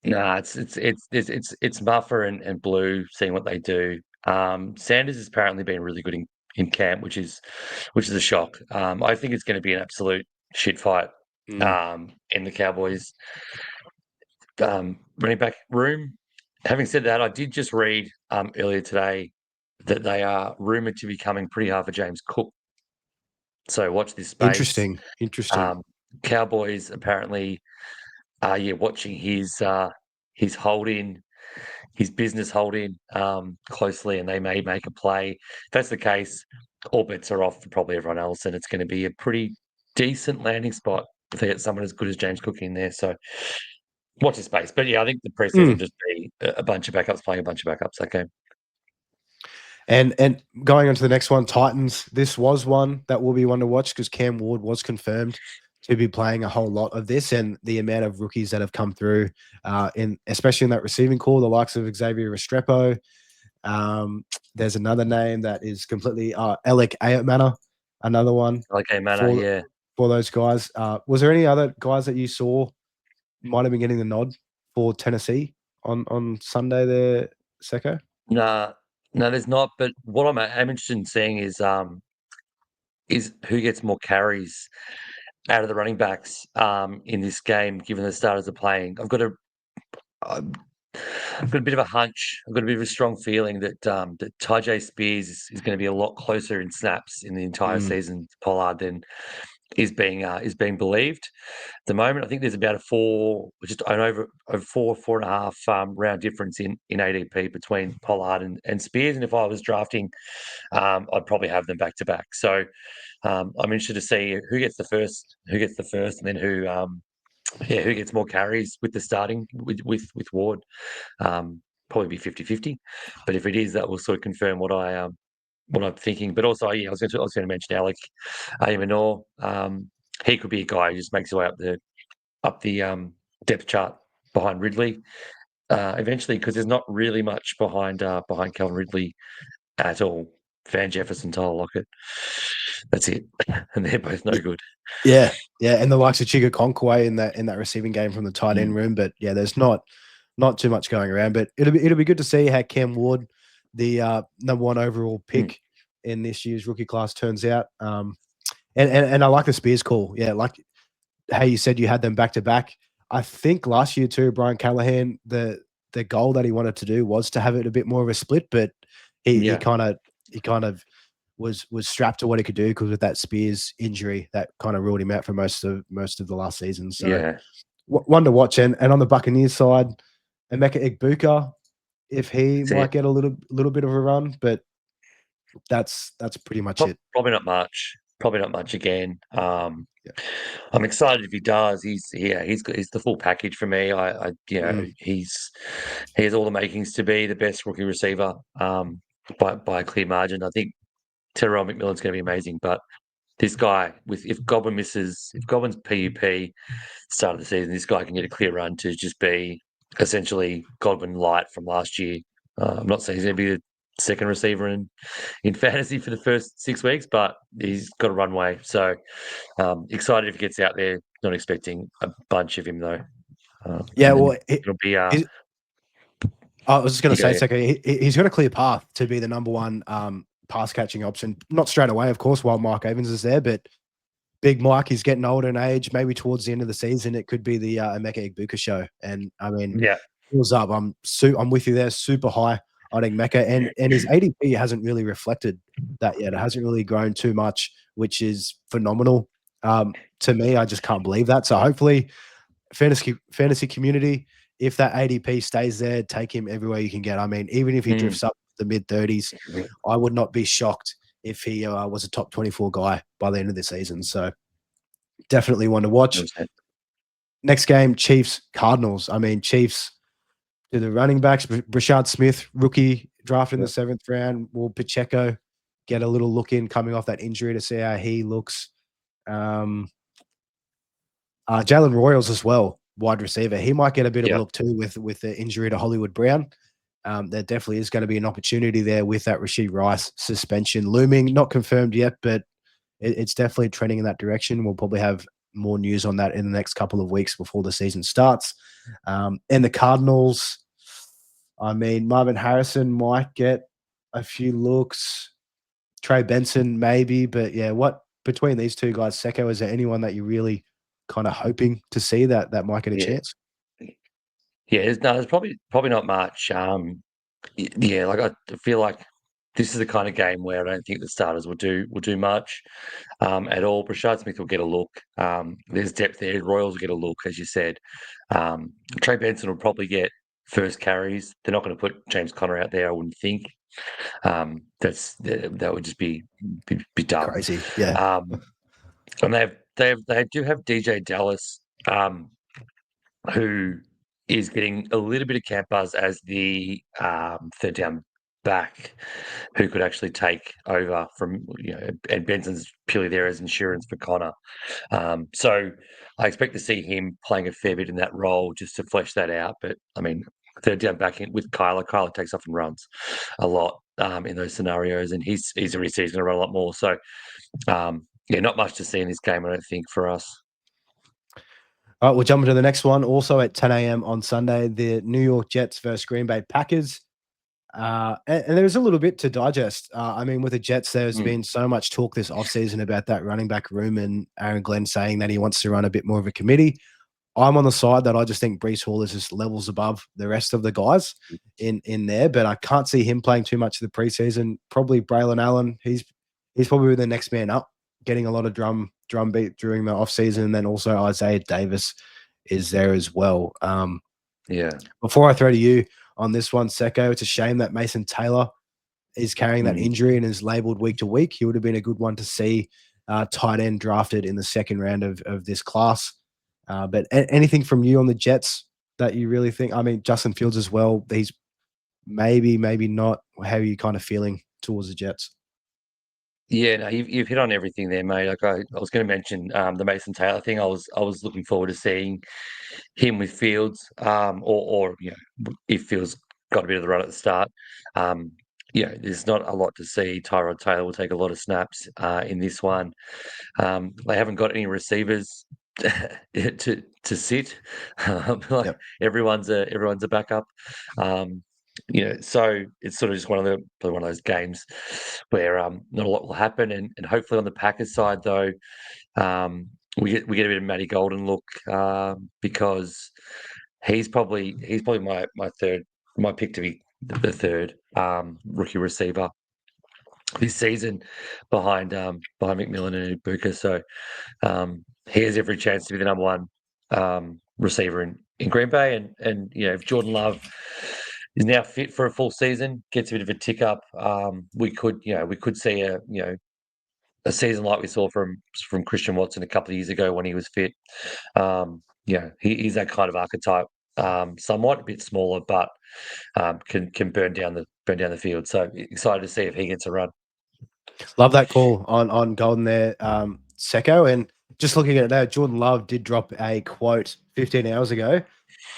No, it's Buffer and Blue seeing what they do. Sanders has apparently been really good in camp, which is a shock. I think it's going to be an absolute shit fight in the Cowboys running back room. Having said that, I did just read earlier today that they are rumored to be coming pretty hard for James Cook. So watch this space. Interesting. Cowboys apparently, watching his holding, his business holding closely, and they may make a play. If that's the case, all bets are off for probably everyone else, and it's going to be a pretty decent landing spot if they get someone as good as James Cook in there. So watch the space. But I think the preseason will just be a bunch of backups playing a bunch of backups that game. And going on to the next one, Titans. This was one that will be one to watch because Cam Ward was confirmed to be playing a whole lot of this, and the amount of rookies that have come through, especially in that receiving core, the likes of Xavier Restrepo. There's another name that is completely Alec Ayatmanner, another one. Alec Ayatmanner, for those guys. Was there any other guys that you saw might have been getting the nod for Tennessee on Sunday there, Secko? No, there's not. But what I'm interested in seeing is who gets more carries. out of the running backs in this game, given the starters are playing. I've got a bit of a hunch. I've got a bit of a strong feeling that that Tyjae Spears is going to be a lot closer in snaps in the entire season to Pollard than is being believed. At the moment, I think there's about just over 4.5 round difference in ADP between Pollard and Spears. And if I was drafting, I'd probably have them back to back. So I'm interested to see who gets the first, and then who gets more carries with the starting with Ward. Probably be 50-50. But if it is, that will sort of confirm what I'm thinking. But also, I was going to mention Alec Aymanor. He could be a guy who just makes his way up the depth chart behind Ridley eventually, because there's not really much behind Calvin Ridley at all. Van Jefferson, Tyler Lockett. That's it, and they're both no good. Yeah, and the likes of Chiga Conquay in that receiving game from the tight end room. But yeah, there's not too much going around. But it'll be good to see how Cam Ward, the number 1 overall pick in this year's rookie class, turns out. And I like the Spears call. Yeah, like how you said you had them back to back. I think last year too, Brian Callahan, the goal that he wanted to do was to have it a bit more of a split, but he kind of was strapped to what he could do, because with that Spears injury, that kind of ruled him out for most of the last season. So one to watch. And on the Buccaneers side, Emeka Egbuka, if he might get a little bit of a run, but that's pretty much it. Probably not much. Probably not much again. I'm excited if he does. He's the full package for me. He has all the makings to be the best rookie receiver by a clear margin. I think Terrell McMillan's going to be amazing, but this guy, if Godwin's PUP start of the season, this guy can get a clear run to just be essentially Godwin light from last year. I'm not saying he's going to be the second receiver in fantasy for the first 6 weeks, but he's got a runway. So excited if he gets out there. Not expecting a bunch of him though. It'll be. I was just going to say, Secko, he's got a clear path to be the number 1 pass catching option. Not straight away, of course, while Mike Evans is there, but Big Mike is getting older in age. Maybe towards the end of the season, it could be the Emeka Egbuka show. And I mean, what's up? I'm with you there. Super high on Egbuka, and his ADP hasn't really reflected that yet. It hasn't really grown too much, which is phenomenal. To me, I just can't believe that. So hopefully, fantasy community, if that ADP stays there, take him everywhere you can get. I mean, even if he drifts up the mid-30s, I would not be shocked if he was a top 24 guy by the end of the season. So definitely one to watch. 100%. Next game, Chiefs-Cardinals. I mean, Chiefs to the running backs, Brashad Smith, rookie, drafted in the 7th round. Will Pacheco get a little look in coming off that injury to see how he looks? Jalen Royals as well, wide receiver. He might get a bit of a look too with the injury to Hollywood Brown. There definitely is going to be an opportunity there with that Rashee Rice suspension looming. Not confirmed yet, but it's definitely trending in that direction. We'll probably have more news on that in the next couple of weeks before the season starts. And the Cardinals, I mean, Marvin Harrison might get a few looks. Trey Benson maybe, but yeah, what between these two guys, Secko, is there anyone that you're really kind of hoping to see that might get a chance? Yeah, there's probably not much. Like I feel like this is the kind of game where I don't think the starters will do much at all. Brashad Smith will get a look. There's depth there. Royals will get a look, as you said. Trey Benson will probably get first carries. They're not going to put James Conner out there, I wouldn't think. That would just be dumb. Crazy, yeah. And they do have DJ Dallas, who is getting a little bit of camp buzz as the third down back, who could actually take over from, and Benson's purely there as insurance for Connor. So I expect to see him playing a fair bit in that role just to flesh that out. But I mean, third down back with Kyler takes off and runs a lot in those scenarios, and he's already said he's going to run a lot more. So not much to see in this game, I don't think, for us. All right, we'll jump into the next one. Also at 10 a.m. on Sunday, the New York Jets versus Green Bay Packers. And there's a little bit to digest. I mean, with the Jets, there's Mm. been so much talk this offseason about that running back room and Aaron Glenn saying that he wants to run a bit more of a committee. I'm on the side that I just think Breece Hall is just levels above the rest of the guys in there, but I can't see him playing too much of the preseason. Probably Braylon Allen. He's probably the next man up, getting a lot of drum beat during the offseason. And then also Isaiah Davis is there as well. Yeah. Before I throw to you on this one, Secko, it's a shame that Mason Taylor is carrying that injury and is labeled week to week. He would have been a good one to see tight end drafted in the second round of this class. But anything from you on the Jets that you really think? I mean, Justin Fields as well. He's maybe not. How are you kind of feeling towards the Jets? Yeah, no, you've hit on everything there, mate. Like I was going to mention the Mason Taylor thing. I was looking forward to seeing him with Fields, or if Fields got a bit of the run at the start. There's not a lot to see. Tyrod Taylor will take a lot of snaps in this one. They haven't got any receivers to sit. Like Yep. everyone's a backup. So it's sort of just probably one of those games where not a lot will happen, and hopefully on the Packers side though, we get a bit of Matty Golden look because he's probably my pick to be the third rookie receiver this season behind McMillan and Ibuka. So he has every chance to be the number one receiver in Green Bay, and if Jordan Love is now fit for a full season, gets a bit of a tick up, we could see a season like we saw from Christian Watson a couple of years ago when he was fit. He's that kind of archetype, somewhat a bit smaller, but can burn down the field. So excited to see if he gets a run. Love that call on Golden there, Secko. And just looking at it now, Jordan Love did drop a quote 15 hours ago.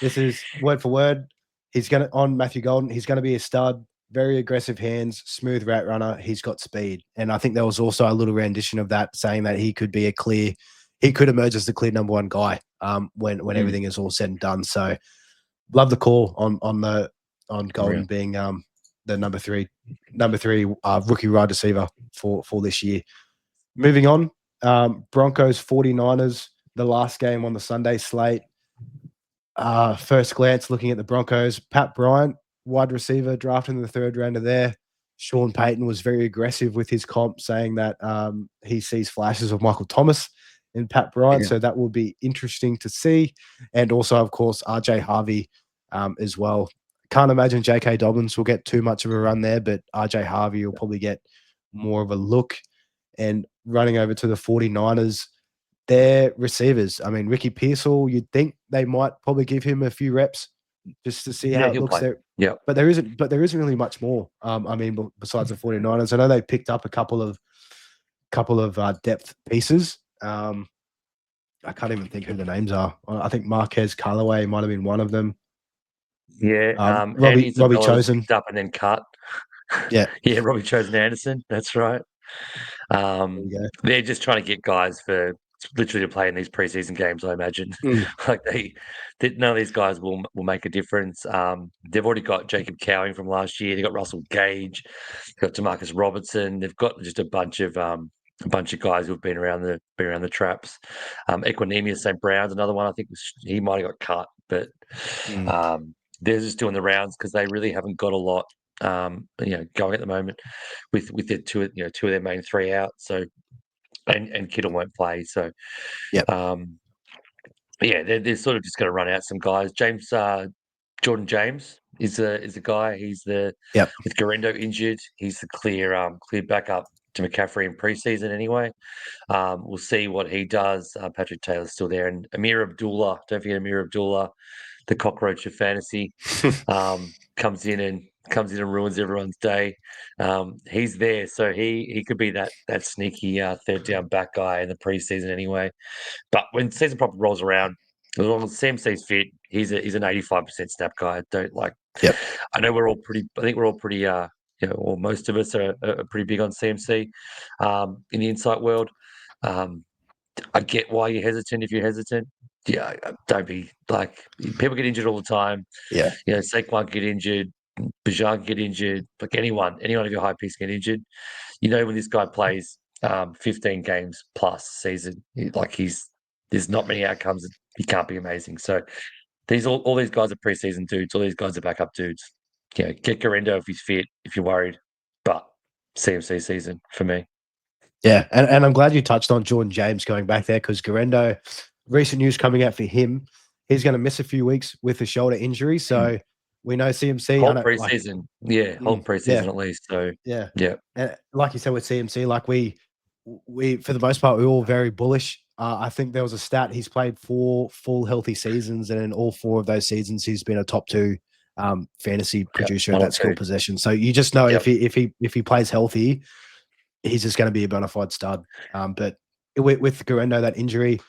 This is word for word. On Matthew Golden. He's going to be a stud. Very aggressive hands, smooth route runner. He's got speed. And I think there was also a little rendition of that saying that he could emerge as the clear number one guy when everything is all said and done. So love the call on Golden being the number three rookie wide receiver for this year. Moving on, Broncos 49ers, the last game on the Sunday slate. First glance looking at the Broncos, Pat Bryant, wide receiver, drafted in the third rounder there. Sean Payton was very aggressive with his comp, saying that he sees flashes of Michael Thomas in Pat Bryant. So that will be interesting to see. And also, of course, RJ Harvey as well. Can't imagine J.K. Dobbins will get too much of a run there, but RJ Harvey will probably get more of a look. And running over to the 49ers, their receivers. I mean, Ricky Pearsall, you'd think they might probably give him a few reps just to see how it looks there. Yeah. But there isn't really much more. I mean, besides the 49ers. I know they picked up a couple of depth pieces. I can't even think who the names are. I think Marquez Callaway might have been one of them. Yeah, Robbie Chosen picked up and then cut. Yeah, yeah, Robbie Chosen Anderson. That's right. They're just trying to get guys for literally to play in these preseason games. I imagine, like none of these guys will make a difference. They've already got Jacob Cowing from last year. They've got Russell Gage. They've got Demarcus Robertson. They've got just a bunch of guys who've been around the traps. Equinemius St. Brown's another one. I think he might have got cut, but they're just doing the rounds because they really haven't got a lot going at the moment with their two of their main three out. So and Kittle won't play. So they're sort of just going to run out some guys. Jordan James is a guy. He's with Garendo injured. He's the clear backup to McCaffrey in preseason anyway. We'll see what he does. Patrick Taylor's still there, and Amir Abdullah. Don't forget Amir Abdullah, the cockroach of fantasy, comes in and ruins everyone's day. He's there, so he could be that sneaky third down back guy in the preseason anyway. But when season proper rolls around, as long as CMC's fit, he's an 85% snap guy. I know we're all pretty. I think we're all pretty. Or most of us are pretty big on CMC in the insight world. I get why you're hesitant if you're hesitant. Yeah, don't be like people get injured all the time. Yeah, Saquon get injured. Bajan get injured, like any of your high picks get injured. You know when this guy plays 15 games plus season, there's not many outcomes that he can't be amazing. So all these guys are preseason dudes. All these guys are backup dudes. Get Garendo if he's fit, if you're worried. But CMC season for me. Yeah, and I'm glad you touched on Jordan James going back there because Garendo, recent news coming out for him, he's going to miss a few weeks with a shoulder injury. So we know CMC. Whole preseason. Whole preseason at least. So, yeah. Yeah. And like you said with CMC, like we for the most part, we're all very bullish. I think there was a stat he's played 4 full healthy seasons, and in all 4 of those seasons, he's been a top 2 fantasy producer at that skill position. So you just know if he plays healthy, he's just going to be a bona fide stud. But with Garendo, that injury,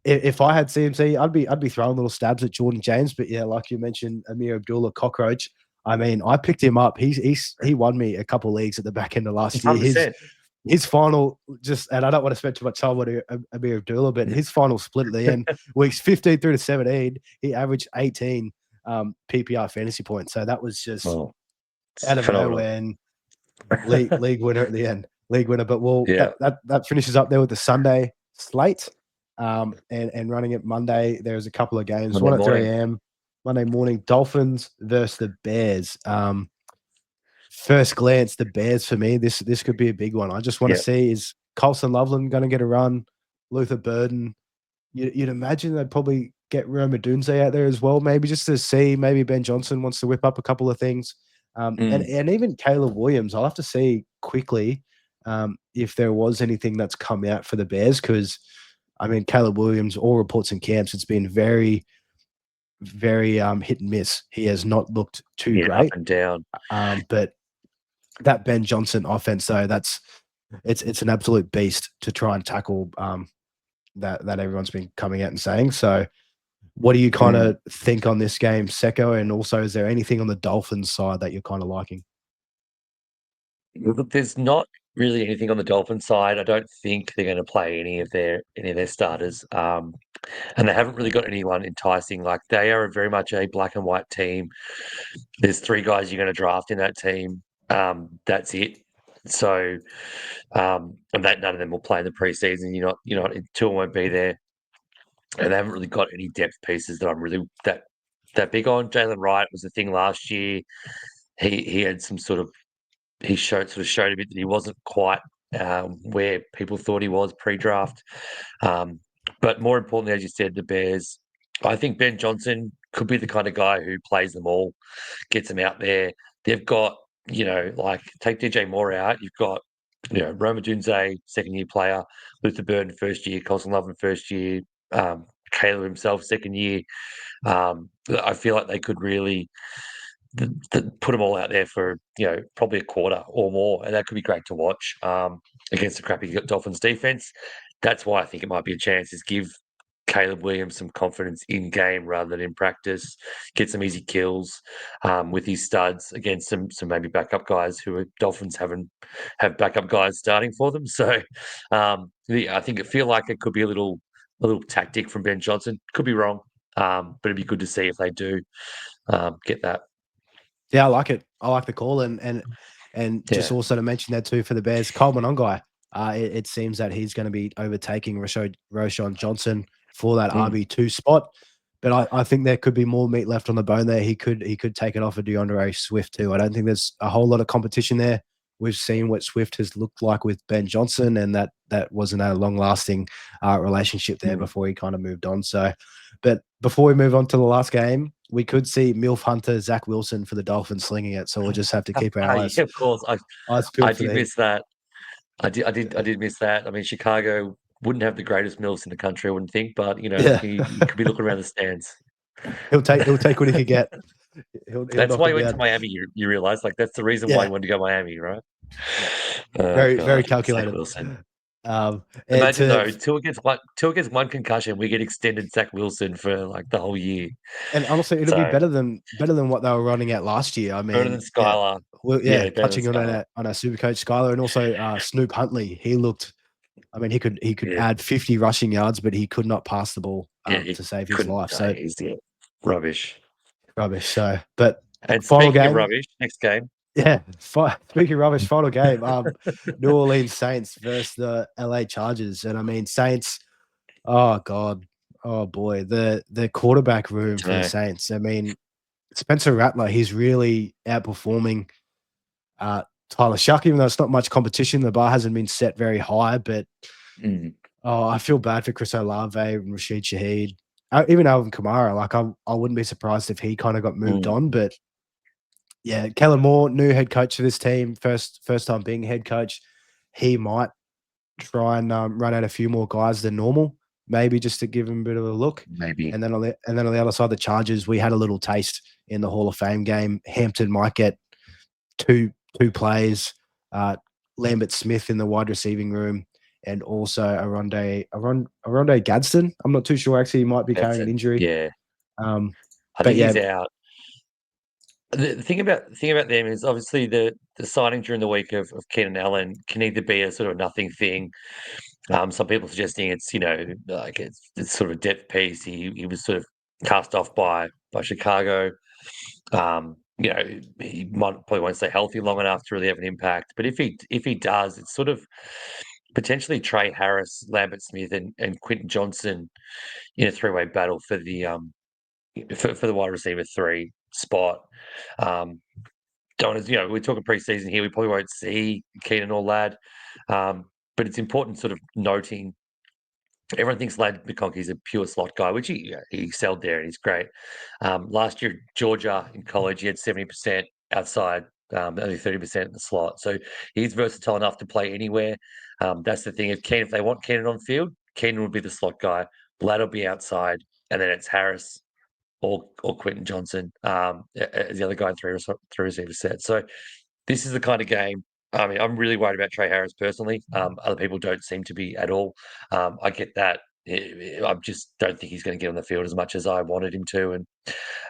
if I had CMC, I'd be throwing little stabs at Jordan James. But yeah, like you mentioned, Amir Abdullah Cockroach. I mean, I picked him up. He won me a couple leagues at the back end of last year. His final and I don't want to spend too much time on Amir Abdullah, but his final split at the end, weeks 15 through to 17, he averaged 18 PPR fantasy points. So that was just out of nowhere, and league winner at the end. League winner. But that finishes up there with the Sunday slate. And running it Monday, there's a couple of games. One at 3 a.m. Monday morning, Dolphins versus the Bears. First glance, the Bears for me, this could be a big one. I just want to see, is Colson Loveland going to get a run? Luther Burden. You'd imagine they'd probably get Rome Odunze out there as well, maybe just to see. Maybe Ben Johnson wants to whip up a couple of things. And even Caleb Williams, I'll have to see quickly if there was anything that's come out for the Bears, because, I mean, Caleb Williams, all reports in camps, it's been very, very hit and miss. He has not looked too great. Up and down. But that Ben Johnson offense, though, it's an absolute beast to try and tackle that everyone's been coming out and saying. So what do you kind of think on this game, Secko? And also, is there anything on the Dolphins side that you're kind of liking? There's not really anything on the Dolphins side. I don't think they're going to play any of their starters. And they haven't really got anyone enticing. Like, they are very much a black and white team. There's 3 guys you're going to draft in that team. That's it. So, and that none of them will play in the preseason. You're not 2 won't be there, and they haven't really got any depth pieces that I'm really that big on. Jalen Wright was the thing last year. He had some he showed a bit that he wasn't quite where people thought he was pre-draft. But more importantly, as you said, the Bears, I think Ben Johnson could be the kind of guy who plays them all, gets them out there. They've got, take DJ Moore out. You've got, Rome Odunze, second-year player, Luther Burden, first year, Colson Loveland, first year, Caleb himself, second year. I feel like they could really put them all out there for, probably a quarter or more, and that could be great to watch against the crappy Dolphins defense. That's why I think it might be a chance, is give Caleb Williams some confidence in game rather than in practice, get some easy kills with his studs against some maybe backup guys who Dolphins have backup guys starting for them. So I think feel like it could be a little tactic from Ben Johnson. Could be wrong, but it'd be good to see if they do get that. Yeah, I like it. I like the call, and just also to mention that too for the Bears, Coleman Ongai. It seems that he's going to be overtaking Roschon Johnson for that RB2 spot. But I think there could be more meat left on the bone there. He could take it off of DeAndre Swift too. I don't think there's a whole lot of competition there. We've seen what Swift has looked like with Ben Johnson, and that wasn't a long-lasting relationship there before he kind of moved on. So, but before we move on to the last game, we could see MILF Hunter Zach Wilson for the Dolphins slinging it. So we'll just have to keep our eyes. Yeah, of course. I did miss that. I did miss that. I mean, Chicago wouldn't have the greatest MILFs in the country, I wouldn't think, but he could be looking around the stands. He'll take what he can get. That's why he went to Miami. You realize, that's the reason why he wanted to go to Miami, right? Yeah. Very calculated. Imagine though, Tua gets one concussion, we get extended Zach Wilson for the whole year. And honestly, it'll be better than what they were running at last year. I mean, better than Skylar. Touching on our Supercoach Skylar, and also Snoop Huntley. He looked. I mean, he could add 50 rushing yards, but he could not pass the ball to save his life. So rubbish. So, but And Final speaking of game. rubbish, next game. Yeah. Speaking of rubbish, final game. New Orleans Saints versus the LA Chargers. And I mean, Saints, oh God. Oh boy. The quarterback room for the Saints. I mean, Spencer Rattler, he's really outperforming Tyler Shuck, even though it's not much competition. The bar hasn't been set very high, but I feel bad for Chris Olave and Rashid Shaheed. Even Alvin Kamara, like I wouldn't be surprised if he kind of got moved on. But yeah, Kellen Moore, new head coach of this team, first time being head coach. He might try and run out a few more guys than normal, maybe just to give him a bit of a look. Maybe. And then on the other side, the Chargers, we had a little taste in the Hall of Fame game. Hampton might get two players, Lambert Smith in the wide receiving room, and also Aronde Gadsden. I'm not too sure. Actually, he might be carrying an injury. Yeah. I but think yeah, he's out. The thing about them is obviously the signing during the week of Keenan Allen can either be a sort of nothing thing. Some people suggesting it's like it's sort of a depth piece. He was sort of cast off by Chicago. He probably won't stay healthy long enough to really have an impact. But if he does, it's sort of potentially Trey Harris, Lambert Smith, and Quentin Johnson in a three-way battle for the for the wide receiver 3 spot. We're talking preseason here. We probably won't see Keenan or Ladd, but it's important sort of noting. Everyone thinks Ladd McConkey's a pure slot guy, which he excelled there and he's great. Last year, Georgia in college, he had 70% outside, only 30% in the slot. So he's versatile enough to play anywhere. That's the thing. If they want Keenan on field, Keenan would be the slot guy. Ladd will be outside, and then it's Harris or Quentin Johnson as the other guy in three receiver set. So this is the kind of game. I mean, I'm really worried about Trey Harris personally. Other people don't seem to be at all. I get that. I just don't think he's going to get on the field as much as I wanted him to. And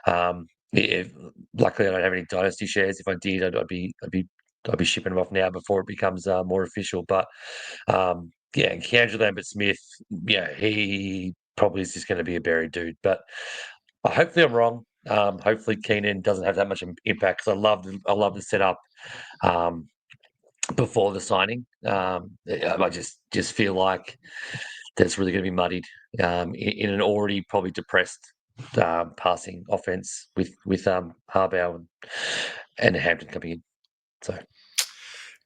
luckily, I don't have any dynasty shares. If I did, I'd be shipping him off now before it becomes more official. But and Keandre Lambert-Smith, he probably is just going to be a buried dude. But hopefully I'm wrong. Hopefully Keenan doesn't have that much impact because I love the setup before the signing. I just feel like that's really going to be muddied in an already probably depressed passing offense with Harbaugh and Hampton coming in. So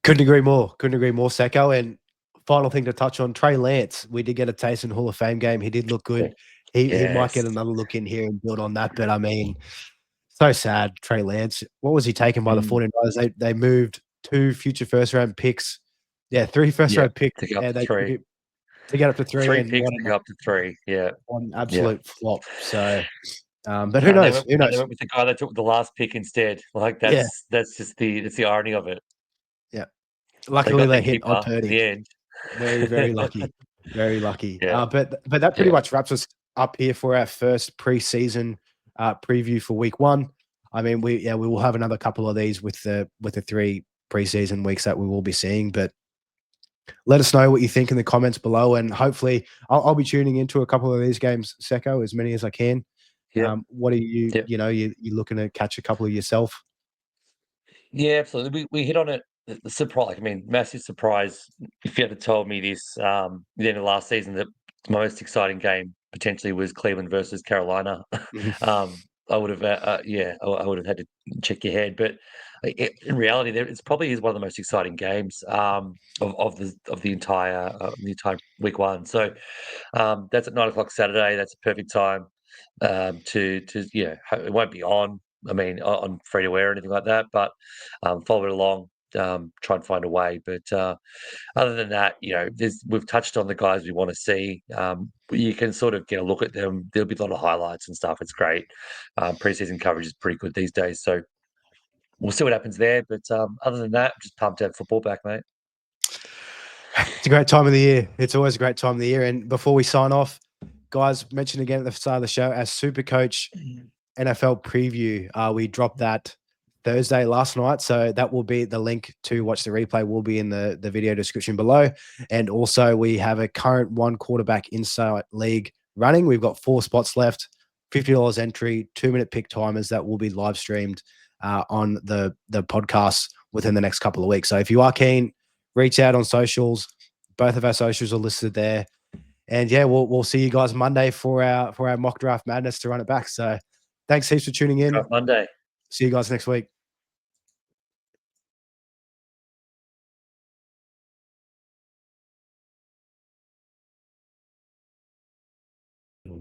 couldn't agree more, Secko. And final thing to touch on, Trey Lance. We did get a taste in Hall of Fame game. He did look good. He might get another look in here and build on that. But I mean, so sad, Trey Lance. What was he taken by the 49ers? They moved 2 future first-round picks. Yeah, 3 first-round picks. To get up to 3. To get up to 3. 3 and picks to go up to 3. Yeah. One absolute flop. So, but who knows? Who knows? They went with the guy that took the last pick instead. Like that's just the irony of it. Yeah. Luckily, they hit on Purdy. The end. Very, very lucky. Very lucky. Yeah. But that pretty much wraps us up here for our first preseason preview for week 1. I mean, we will have another couple of these with the 3 preseason weeks that we will be seeing. But let us know what you think in the comments below, and hopefully I'll be tuning into a couple of these games, Secko, as many as I can. Yeah. What are you? You looking to catch a couple of yourself? Yeah, absolutely. We hit on it. The surprise. I mean, massive surprise. If you had told me this the end of last season, that the most exciting game potentially was Cleveland versus Carolina, I would have. I would have had to check your head. But in reality, it's probably is one of the most exciting games of the entire week 1. So that's at 9:00 Saturday. That's a perfect time it won't be on. I mean, on free to air or anything like that, but follow it along. Try and find a way. But other than that, we've touched on the guys we want to see. You can sort of get a look at them. There'll be a lot of highlights and stuff. It's great. Preseason coverage is pretty good these days. So we'll see what happens there. But other than that, just pumped to have football back, mate. It's a great time of the year. It's always a great time of the year. And before we sign off, guys, mention again at the start of the show, our SUPERCOACH NFL preview. We dropped that Thursday last night, so that will be the link to watch the replay will be in the video description below. And also we have a current 1 quarterback insight league running. We've got 4 spots left, $50 entry, 2-minute pick timers that will be live streamed on the podcast within the next couple of weeks. So if you are keen, reach out on socials. Both of our socials are listed there. And yeah, we'll see you guys Monday for our mock draft madness to run it back. So thanks heaps for tuning in. Monday. See you guys next week.